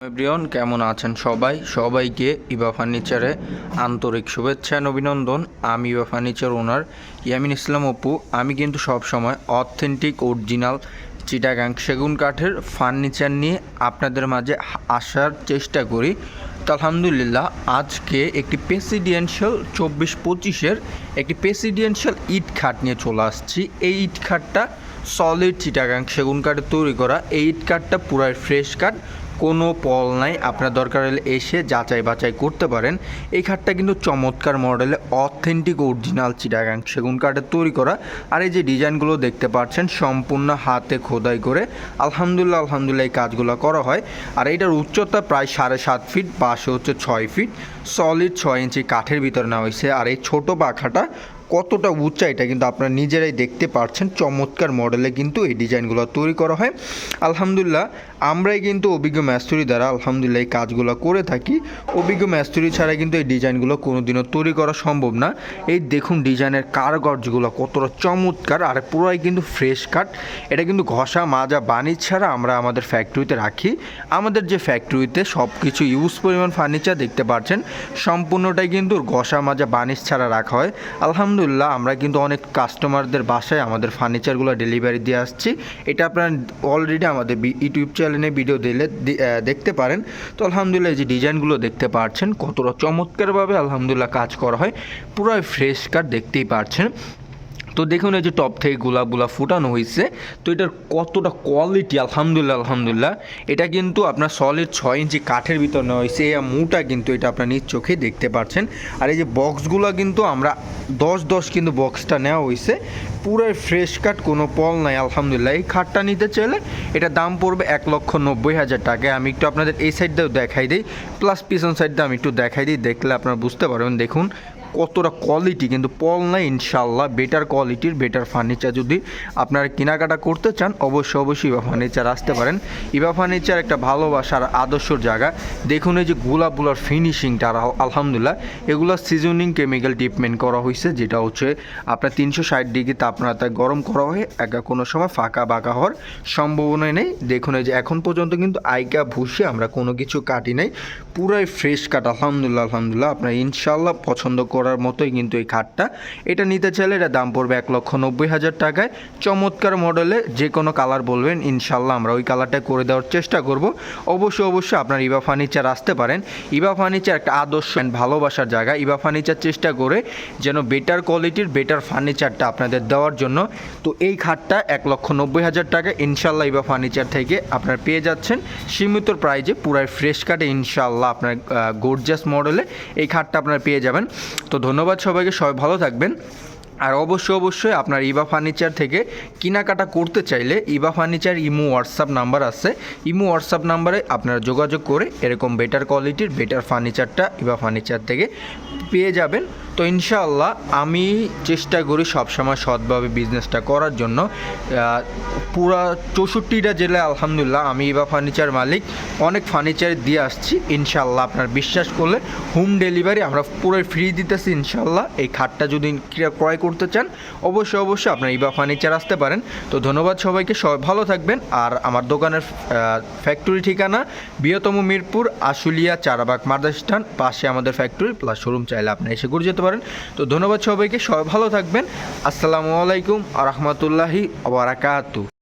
Everyone কেমন আছেন সবাইকে ইভা ফার্নিচারে আন্তরিক শুভেচ্ছা এবং অভিনন্দন। আমি ইভা ফার্নিচার ওনার ইয়ামিন ইসলাম অপু। আমি কিন্তু সব সময় অথেন্টিক অরিজিনাল চিটাগাং সেগুন কাঠের ফার্নিচার নিয়ে আপনাদের মাঝে আসার চেষ্টা করি। তো আলহামদুলিল্লাহ আজকে একটি প্রেসিডেন্সিয়াল 24-25-এর একটি প্রেসিডেন্সিয়াল ইট খাট নিয়ে চলে আসছি। এই ইট খাটটা সলিড চিটাগাং সেগুন কাঠের তৈরি করা। এই ইট কাঠটা পুরাই ফ্রেশ কাঠ, কোনো পল নাই। আপনার দরকার হলে এসে যাচাই বাছাই করতে পারেন। এই খাটটা কিন্তু চমৎকার মডেলে অথেন্টিক অরিজিনাল চিটাগাং সেগুন কাঠের তৈরি করা। আর এই যে ডিজাইনগুলো দেখতে পাচ্ছেন সম্পূর্ণ হাতে খোদাই করে আলহামদুলিল্লাহ এই কাজগুলো করা হয়। আর এইটার উচ্চতা প্রায় 7.5 ফিট, পাশে হচ্ছে 6 ফিট, সলিড 6 ইঞ্চি কাঠের ভিতরে নেওয়া হয়েছে। আর এই ছোটো পাখাটা কতটা উঁচা এটা কিন্তু আপনারা নিজেরাই দেখতে পাচ্ছেন। চমৎকার মডেলে কিন্তু এই ডিজাইনগুলো তৈরি করা হয়। আলহামদুলিল্লাহ আমরাই কিন্তু অভিজ্ঞ মিস্ত্রি দ্বারা আলহামদুলিল্লাহ এই কাজগুলো করে থাকি। অভিজ্ঞ মিস্ত্রি ছাড়া কিন্তু এই ডিজাইনগুলো কোনোদিনও তৈরি করা সম্ভব না। এই দেখুন ডিজাইনের কারুকার্যগুলো কতটা চমৎকার, আর পুরাই কিন্তু ফ্রেশ কাট। এটা কিন্তু ঘষা মাজা বানিশ ছাড়া আমরা আমাদের ফ্যাক্টরিতে রাখি। আমাদের যে ফ্যাক্টরিতে সব কিছু ইউজ পরিমাণ ফার্নিচার দেখতে পাচ্ছেন সম্পূর্ণটাই কিন্তু ঘষা মাজা বানিশ ছাড়া রাখা হয়। আলহামদুলিল্লাহ আমরা কিন্তু অনেক কাস্টমারদের বাসায় আমাদের ফার্নিচারগুলো ডেলিভারি দিয়ে আসছি। এটা আপনারা অলরেডি আমাদের ইউটিউব চ্যানেলে ভিডিও দিলে দেখতে পারেন। তো আলহামদুলিল্লাহ এই যে ডিজাইনগুলো দেখতে পাচ্ছেন কতটা চমৎকারভাবে আলহামদুলিল্লাহ কাজ করা হয়। পুরো ফ্রেশ কাট দেখতেই পাচ্ছেন। তো দেখুন এই যে টপ থেকে গোলাপগুলা ফুটানো হয়েছে। তো এটার কতটা কোয়ালিটি আলহামদুলিল্লাহ এটা কিন্তু আপনার সলিড 6 ইঞ্চি কাঠের ভিতর নেওয়া হয়েছে। এই মুটা কিন্তু এটা আপনার নিজ চোখে দেখতে পাচ্ছেন। আর এই যে বক্সগুলো কিন্তু আমরা 10 কিন্তু বক্সটা নেওয়া হয়েছে। পুরাই ফ্রেশ কাঠ, কোনো পল নাই আলহামদুলিল্লাহ। এই খাটটা নিতে চাইলে এটা দাম পড়বে 1,90,000 টাকায়। আমি একটু আপনাদের এই সাইডটাও দেখাই দিই, প্লাস পিছন সাইডটা আমি একটু দেখাই দিই, দেখলে আপনারা বুঝতে পারবেন। দেখুন কতটা কোয়ালিটি, কিন্তু পল নাই ইনশাল্লাহ। বেটার কোয়ালিটির বেটার ফার্নিচার যদি আপনারা কেনাকাটা করতে চান অবশ্যই ইভা ফার্নিচার আসতে পারেন। ইভা ফার্নিচার একটা ভালোবাসার আদর্শর জায়গা। দেখুন এই যে গোলাপগুলোর ফিনিশিংটা আলহামদুলিল্লাহ এগুলো সিজনিং কেমিক্যাল ট্রিটমেন্ট করা হয়েছে, যেটা হচ্ছে আপনার 360 ডিগ্রি তাপমাত্রায় গরম করা হয়। কোনো সময় ফাঁকা বাঁকা হওয়ার সম্ভাবনা নেই। দেখুন এই যে এখন পর্যন্ত কিন্তু আইকা ভুষে আমরা কোনো কিছু কাটি নাই, পুরাই ফ্রেশ কাট আলহামদুলিল্লাহ। আপনার ইনশাল্লাহ পছন্দ করার মতোই কিন্তু এই খাটটা। এটা নিতে চাইলে এটা দাম পড়বে 1,90,000 টাকায়। চমৎকার মডেলে যে কোনো কালার বলবেন ইনশাল্লাহ আমরা ওই কালারটা করে দেওয়ার চেষ্টা করব। অবশ্যই আপনার ইভা ফার্নিচার আসতে পারেন। ইভা ফার্নিচার একটা আদর্শ ভালোবাসার জায়গা। ইভা ফার্নিচার চেষ্টা করে যেন বেটার কোয়ালিটির বেটার ফার্নিচারটা আপনাদের দেওয়ার জন্য। তো এই খাটটা 1,90,000 টাকা ইনশাল্লাহ ইভা ফার্নিচার থেকে আপনারা পেয়ে যাচ্ছেন সীমিত প্রাইজে, পুরাই ফ্রেশ কাটে ইনশাল্লাহ আপনার গর্জিয়াস মডেলে এই খাটটা আপনারা পেয়ে যাবেন। তো ধন্যবাদ সবাইকে, সবাই ভালো থাকবেন। আর অবশ্যই আপনার ইভা ফার্নিচার থেকে কেনাকাটা করতে চাইলে Eva furniture imo WhatsApp number আছে। ইমো হোয়াটসঅ্যাপ নাম্বারে আপনারা যোগাযোগ করে এরকম বেটার কোয়ালিটির বেটার ফার্নিচারটা ইভা ফার্নিচার থেকে পেয়ে যাবেন। তো ইনশাআল্লাহ আমি চেষ্টা করি সবসময় সৎভাবে বিজনেসটা করার জন্য। পুরা 64টা জেলায় আলহামদুলিল্লাহ আমি ইভা ফার্নিচার মালিক, অনেক ফার্নিচার দিয়ে আসছি। ইনশাআল্লাহ আপনার বিশ্বাস করলে হোম ডেলিভারি আমরা পুরো ফ্রি দিতেছি ইনশাআল্লাহ। এই খাটটা যদি ক্রয় করতে চান অবশ্যই আপনার ইভা ফার্নিচার আসতে পারেন। তো ধন্যবাদ সবাইকে, সবাই ভালো থাকবেন। আর আমার দোকানের ফ্যাক্টরি ঠিকানা বৃহত্তম মিরপুর আশুলিয়া চারাবাগ মাদ্রাসান পাশে আমাদের ফ্যাক্টরি প্লাস শোরুম, চাইলে আপনি এসে ঘুরে যেতে পারেন। তো ধন্যবাদ সবাইকে, সবাই ভালো থাকবেন। আসসালামু আলাইকুম ওয়া রাহমাতুল্লাহি ওয়া বারাকাতুহু।